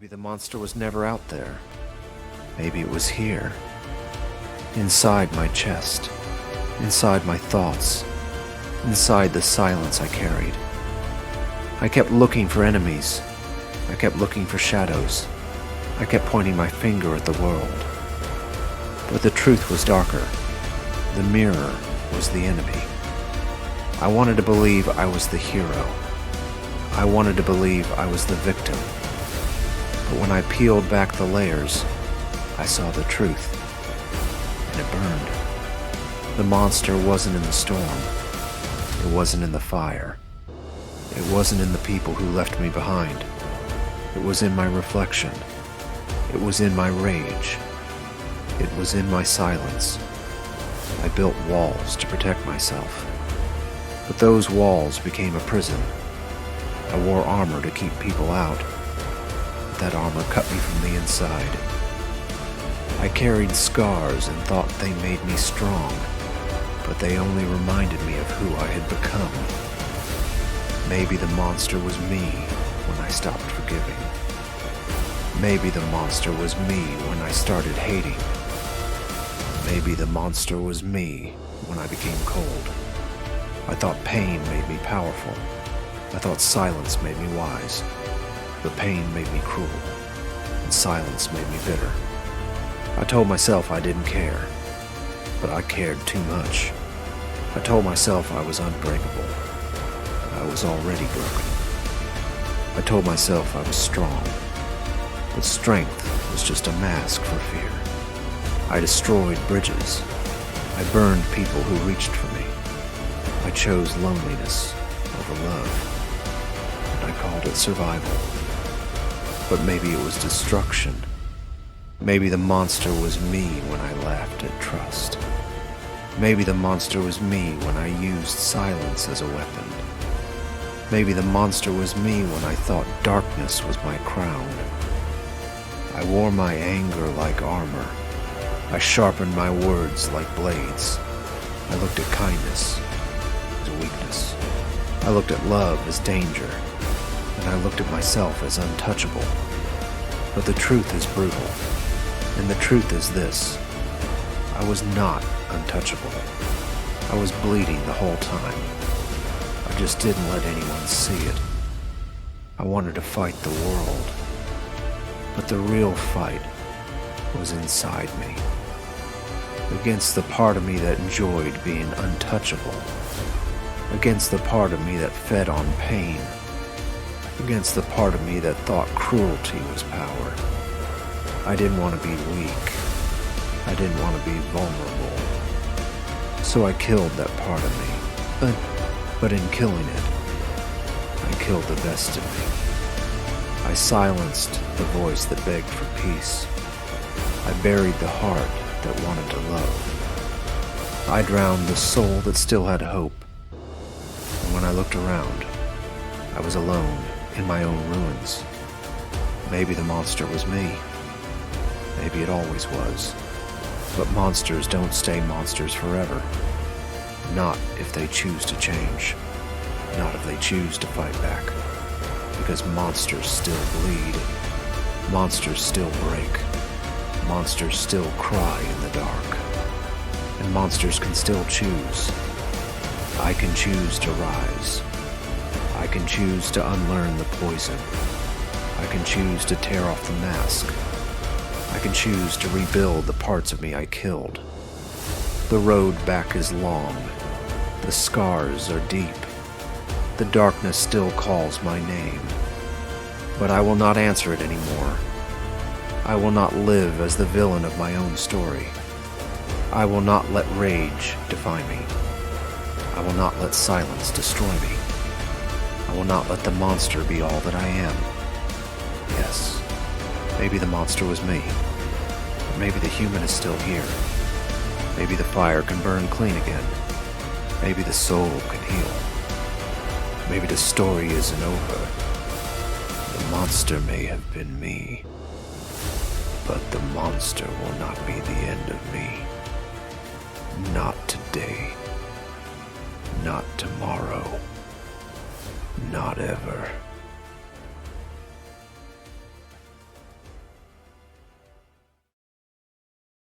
Maybe the monster was never out there. Maybe it was here, inside my chest, inside my thoughts, inside the silence I carried. I kept looking for enemies. I kept looking for shadows. I kept pointing my finger at the world. But the truth was darker. The mirror was the enemy. I wanted to believe I was the hero. I wanted to believe I was the victim. But when I peeled back the layers, I saw the truth, and it burned. The monster wasn't in the storm. It wasn't in the fire. It wasn't in the people who left me behind. It was in my reflection. It was in my rage. It was in my silence. I built walls to protect myself. But those walls became a prison. I wore armor to keep people out. But that armor cut me from the inside. I carried scars and thought they made me strong, but they only reminded me of who I had become. Maybe the monster was me when I stopped forgiving. Maybe the monster was me when I started hating. Maybe the monster was me when I became cold. I thought pain made me powerful. I thought silence made me wise. But pain made me cruel, and silence made me bitter. I told myself I didn't care, but I cared too much. I told myself I was unbreakable, but I was already broken. I told myself I was strong, but strength was just a mask for fear. I destroyed bridges. I burned people who reached for me. I chose loneliness over love, and I called it survival. But maybe it was destruction. Maybe the monster was me when I laughed at trust. Maybe the monster was me when I used silence as a weapon. Maybe the monster was me when I thought darkness was my crown. I wore my anger like armor. I sharpened my words like blades. I looked at kindness as a weakness. I looked at love as danger. And I looked at myself as untouchable. But the truth is brutal. And the truth is this: I was not untouchable. I was bleeding the whole time. I just didn't let anyone see it. I wanted to fight the world. But the real fight was inside me. Against the part of me that enjoyed being untouchable. Against the part of me that fed on pain. Against the part of me that thought cruelty was power. I didn't want to be weak. I didn't want to be vulnerable. So I killed that part of me. But in killing it, I killed the best of me. I silenced the voice that begged for peace. I buried the heart that wanted to love. I drowned the soul that still had hope. And when I looked around, I was alone in my own ruins. Maybe the monster was me. Maybe it always was. But monsters don't stay monsters forever. Not if they choose to change. Not if they choose to fight back. Because monsters still bleed. Monsters still break. Monsters still cry in the dark. And monsters can still choose. I can choose to rise. I can choose to unlearn the poison. I can choose to tear off the mask. I can choose to rebuild the parts of me I killed. The road back is long. The scars are deep. The darkness still calls my name. But I will not answer it anymore. I will not live as the villain of my own story. I will not let rage define me. I will not let silence destroy me. I will not let the monster be all that I am. Yes, maybe the monster was me. But maybe the human is still here. Maybe the fire can burn clean again. Maybe the soul can heal. Maybe the story isn't over. The monster may have been me. But the monster will not be the end of me. Not today. Not tomorrow. Not ever.